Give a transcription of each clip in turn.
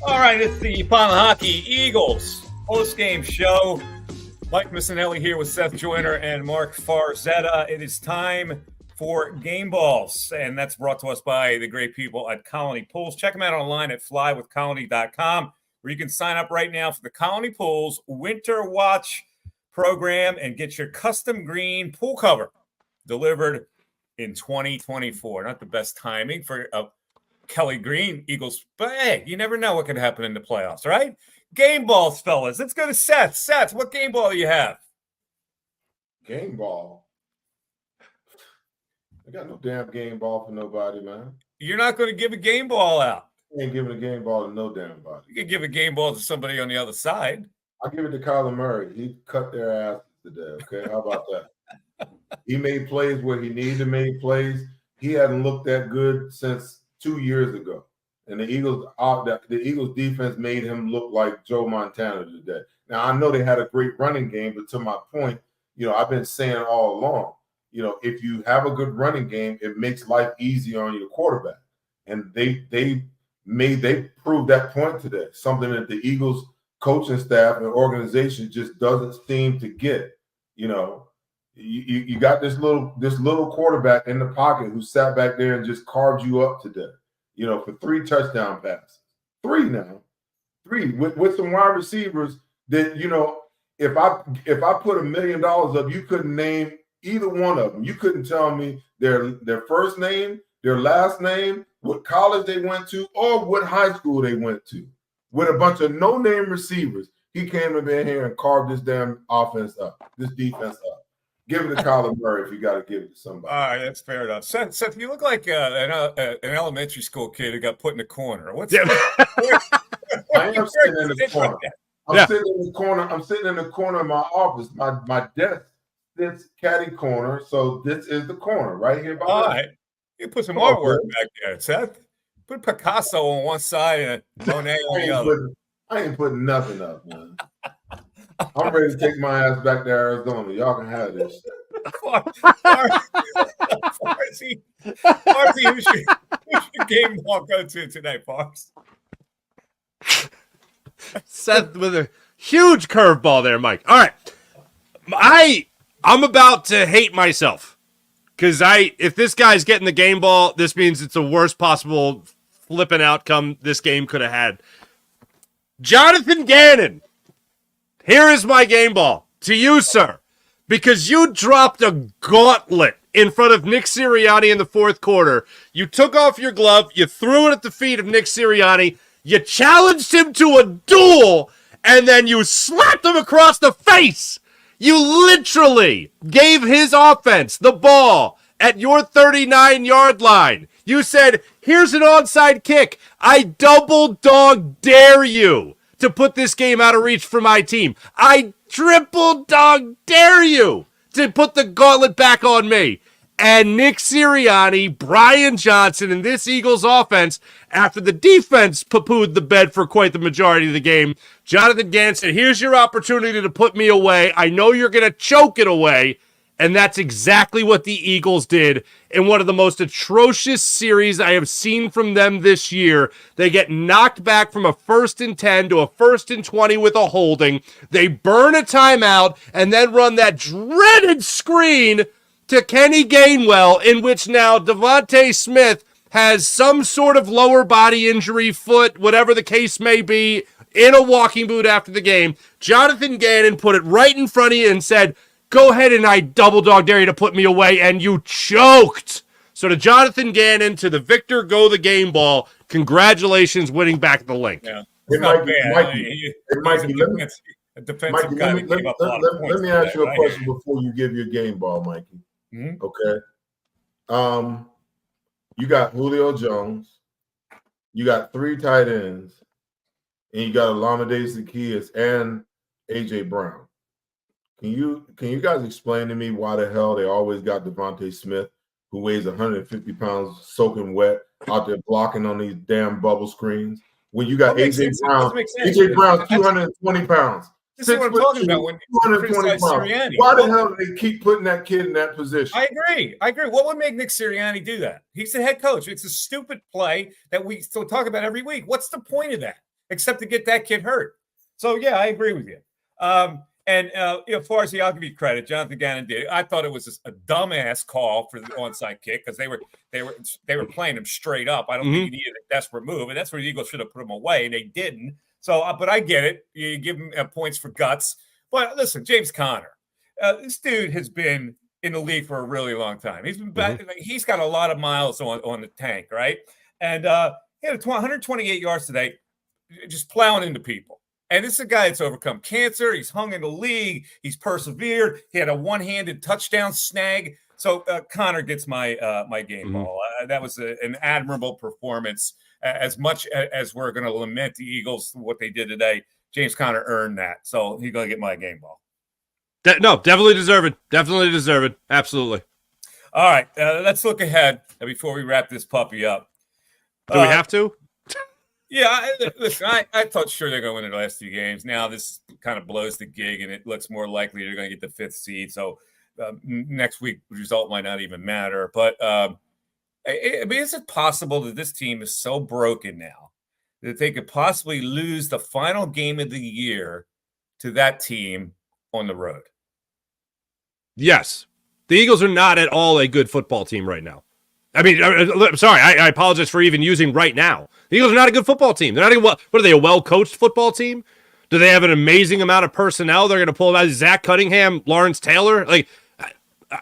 All right, it's the Final Hockey Eagles post-game show. Mike Missinelli here with Seth Joyner and Mark Farzetta. It is time for Game Balls, and that's brought to us by the great people at Colony Pools. Check them out online at flywithcolony.com, where you can sign up right now for the Colony Pools Winter Watch program and get your custom green pool cover delivered in 2024. Not the best timing for Kelly Green Eagles, but hey, you never know what can happen in the playoffs, right? Game balls, fellas. Let's go to Seth. Seth, what game ball do you have? Game ball? I got no damn game ball for nobody, man. You're not going to give a game ball out. I ain't giving a game ball to no damn body. You can give a game ball to somebody on the other side. I'll give it to Kyler Murray. He cut their asses today, okay? How about that? He made plays where he needed to make plays. He hadn't looked that good since 2 years ago. And the Eagles defense made him look like Joe Montana today. Now, I know they had a great running game, but to my point, I've been saying all along, if you have a good running game, it makes life easier on your quarterback. And they proved that point today, something that the Eagles coaching staff and organization just doesn't seem to get. You got this little quarterback in the pocket who sat back there and just carved you up today, for 3 touchdown passes. 3 now. 3 with some wide receivers that, if I put $1 million up, you couldn't name either one of them. You couldn't tell me their first name, their last name, what college they went to, or what high school they went to. With a bunch of no-name receivers, he came in here and carved this damn offense up, this defense up. Give it to Kyler Murray if you got to give it to somebody. All right, that's fair enough. Seth, you look like an elementary school kid who got put in the corner. What's I am sitting in the corner. I'm sitting in the corner of my office. My desk sits caddy corner, so this is the corner right here. All right, you put some artwork back there, Seth. Put Picasso on one side and Monet on the other. I ain't putting nothing up, man. I'm ready to take my ass back to Arizona. Y'all can have this. Farsi, who's your game ball go to today, Fox? Seth with a huge curveball there, Mike. All right. I'm about to hate myself because if this guy's getting the game ball, this means it's the worst possible flipping outcome this game could have had. Jonathan Gannon. Here is my game ball to you, sir, because you dropped a gauntlet in front of Nick Sirianni in the fourth quarter. You took off your glove, you threw it at the feet of Nick Sirianni, you challenged him to a duel, and then you slapped him across the face. You literally gave his offense the ball at your 39-yard line. You said, here's an onside kick. I double dog dare you to put this game out of reach for my team. I triple dog dare you to put the gauntlet back on me. And Nick Sirianni, Brian Johnson, and this Eagles offense, after the defense poo-pooed the bed for quite the majority of the game, Jonathan Gannon said, here's your opportunity to put me away. I know you're going to choke it away. And that's exactly what the Eagles did in one of the most atrocious series I have seen from them this year. They get knocked back from a 1st and 10 to a 1st and 20 with a holding. They burn a timeout and then run that dreaded screen to Kenny Gainwell, in which now Devontae Smith has some sort of lower body injury, foot, whatever the case may be, in a walking boot after the game. Jonathan Gannon put it right in front of you and said, go ahead and I double dog dare you to put me away, and you choked. So to Jonathan Gannon, to the victor, go the game ball. Congratulations, winning back the link. Yeah, it might be. A defensive guy that gave up a lot of points. Let me ask you a question before you give your game ball, Mikey. Mm-hmm. Okay. You got Julio Jones. You got 3 tight ends. And you got Olamide Zaccheaus and A.J. Brown. Can you guys explain to me why the hell they always got Devontae Smith, who weighs 150 pounds, soaking wet, out there blocking on these damn bubble screens? When you got A.J. Brown, A.J. Brown's 220 pounds. This is what I'm talking about when 220 pounds. Sirianni. Why the hell do they keep putting that kid in that position? I agree. What would make Nick Sirianni do that? He's the head coach. It's a stupid play that we still talk about every week. What's the point of that? except to get that kid hurt. So, yeah, I agree with you. As far as the I'll give you credit, Jonathan Gannon did. I thought it was just a dumbass call for the onside kick because they were playing him straight up. I don't think he needed a desperate move, and that's where the Eagles should have put him away, and they didn't. So, but I get it. You give him points for guts. But listen, James Conner, this dude has been in the league for a really long time. He's been back. He's got a lot of miles on the tank, right? And he had 128 yards today, just plowing into people. And this is a guy that's overcome cancer. He's hung in the league. He's persevered. He had a one-handed touchdown snag. So Connor gets my my game ball. That was an admirable performance. As much as we're going to lament the Eagles for what they did today, James Conner earned that. So he's going to get my game ball. No, definitely deserve it. Definitely deserve it. Absolutely. All right, let's look ahead before we wrap this puppy up. Do we have to? Yeah, listen, I thought sure they're going to win the last 2 games. Now this kind of blows the gig, and it looks more likely they're going to get the 5th seed. So next week, the result might not even matter. But, I mean, is it possible that this team is so broken now that they could possibly lose the final game of the year to that team on the road? Yes. The Eagles are not at all a good football team right now. I mean, I'm sorry. I apologize for even using right now. The Eagles are not a good football team. They're not what are they, a well-coached football team? Do they have an amazing amount of personnel? They're going to pull out Zach Cunningham, Lawrence Taylor. Like,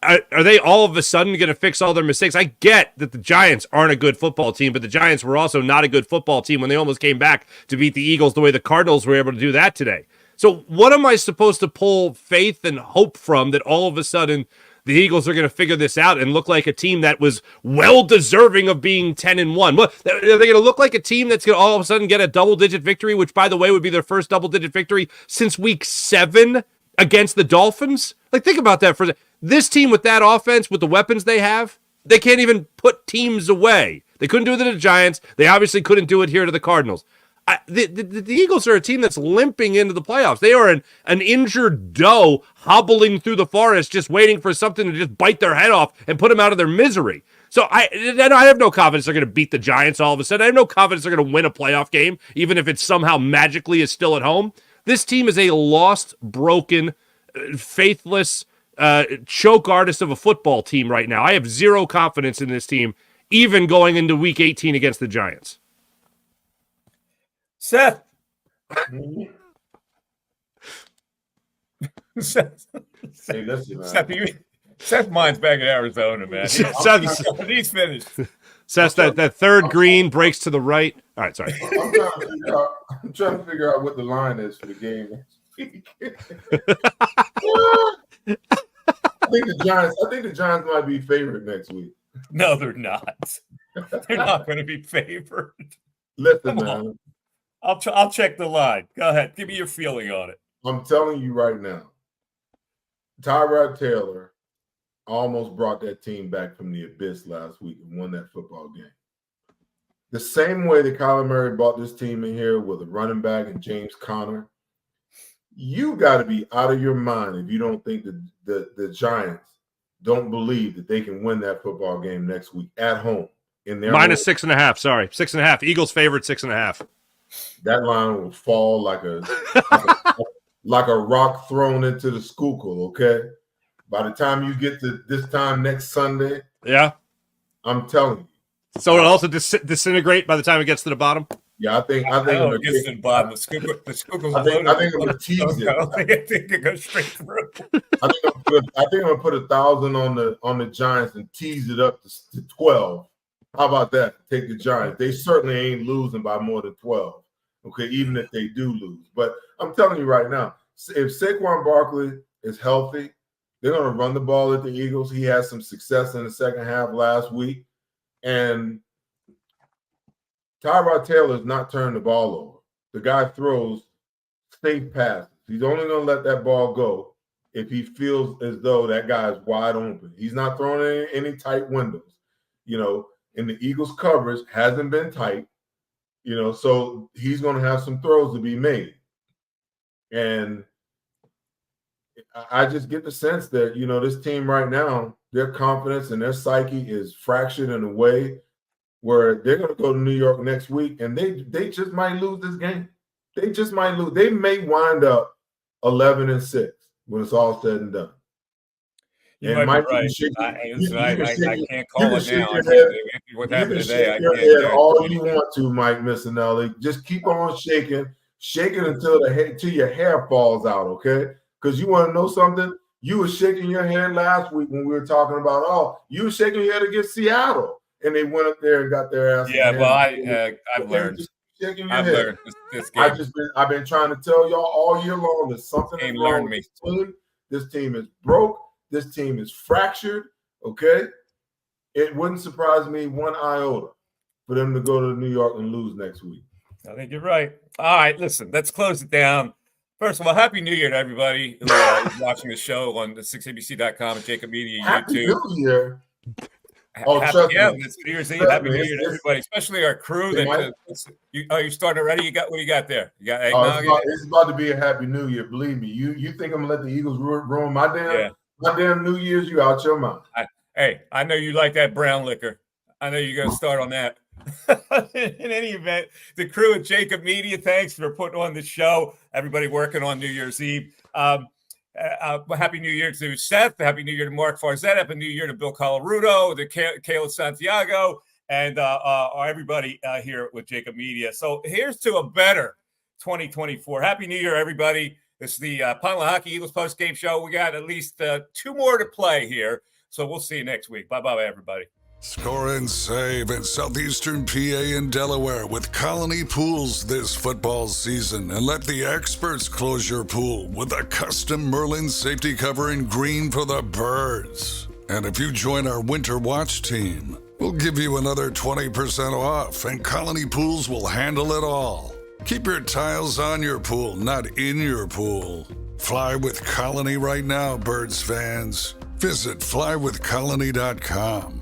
are they all of a sudden going to fix all their mistakes? I get that the Giants aren't a good football team, but the Giants were also not a good football team when they almost came back to beat the Eagles the way the Cardinals were able to do that today. So what am I supposed to pull faith and hope from that all of a sudden the Eagles are going to figure this out and look like a team that was well deserving of being 10-1? Are they going to look like a team that's going to all of a sudden get a double-digit victory, which, by the way, would be their first double-digit victory since week 7 against the Dolphins? Like, think about that for a second. This team with that offense, with the weapons they have, they can't even put teams away. They couldn't do it to the Giants. They obviously couldn't do it here to the Cardinals. The Eagles are a team that's limping into the playoffs. They are an injured doe hobbling through the forest, just waiting for something to just bite their head off and put them out of their misery. So I have no confidence they're going to beat the Giants all of a sudden. I have no confidence they're going to win a playoff game, even if it somehow magically is still at home. This team is a lost, broken, faithless choke artist of a football team right now. I have zero confidence in this team, even going into week 18 against the Giants. Seth. Seth. Hey, listen, man. Seth mine's back in Arizona, man. He's finished. Seth, that third green breaks to the right. All right, sorry. I'm trying to figure out what the line is for the game next week. I think the Giants might be favored next week. No, they're not. They're not going to be favored. Listen, man. I'll check the line. Go ahead. Give me your feeling on it. I'm telling you right now, Tyrod Taylor almost brought that team back from the abyss last week and won that football game. The same way that Kyler Murray brought this team in here with a running back and James Conner, you got to be out of your mind if you don't think that the Giants don't believe that they can win that football game next week at home. In their -6.5. Sorry, 6.5. Eagles favored 6.5. That line will fall like a rock thrown into the Schuylkill, okay? By the time you get to this time next Sunday, yeah, I'm telling you. So it'll also disintegrate by the time it gets to the bottom? Yeah, I think it gets to the bottom. The Schuylkill's I think I'm gonna tease it. I think it goes straight through. I think I'm gonna put 1,000 on the Giants and tease it up to 12. How about that? Take the Giants. They certainly ain't losing by more than 12. Okay, even if they do lose. But I'm telling you right now, if Saquon Barkley is healthy, they're going to run the ball at the Eagles. He had some success in the second half last week. And Tyrod Taylor's not turning the ball over. The guy throws safe passes. He's only going to let that ball go if he feels as though that guy is wide open. He's not throwing any tight windows. You know, and the Eagles' coverage hasn't been tight. You know, so he's going to have some throws to be made. And I just get the sense that, you know, this team right now, their confidence and their psyche is fractured in a way where they're going to go to New York next week and they just might lose this game. They just might lose. They may wind up 11-6 when it's all said and done. You And might be Mike, right. I can't call it now. What happened today? I your can't head do all it. you want to, Mike Missinelli. Just keep on shaking until your hair falls out, okay? Because you want to know something? You were shaking your head last week when we were talking about, you were shaking your head against Seattle, and they went up there and got their ass. Yeah, well, I've learned. I've learned this game. I've been trying to tell y'all all year long that something is wrong with this team. This team is broke. This team is fractured. Okay, it wouldn't surprise me one iota for them to go to New York and lose next week. I think you're right. All right, listen, let's close it down. First of all, Happy New Year to everybody who's watching the show on the 6abc.com and JAKIB Media YouTube. Happy New Year. It's New Year's Eve. Happy New Year to everybody, especially our crew. You starting already? What do you got there? You got eggnog? It's about to be a Happy New Year. Believe me. You think I'm gonna let the Eagles ruin my damn New Year's? You out your mind. I know you like that brown liquor. I know you're gonna start on that. In any event, the crew at JAKIB Media, thanks for putting on the show. Everybody working on New Year's Eve. Happy New Year to Seth. Happy New Year to Mark Farzetta. Happy New Year to Bill Colarudo, to Kayla Santiago, and everybody here with JAKIB Media. So here's to a better 2024. Happy New Year, everybody. This is the Pine Hockey Eagles post-game show. We got at least 2 more to play here. So we'll see you next week. Bye-bye, everybody. Score and save in southeastern PA and Delaware with Colony Pools this football season, and let the experts close your pool with a custom Merlin safety cover in green for the birds. And if you join our Winter Watch team, we'll give you another 20% off, and Colony Pools will handle it all. Keep your tiles on your pool, not in your pool. Fly with Colony right now, birds fans. Visit flywithcolony.com.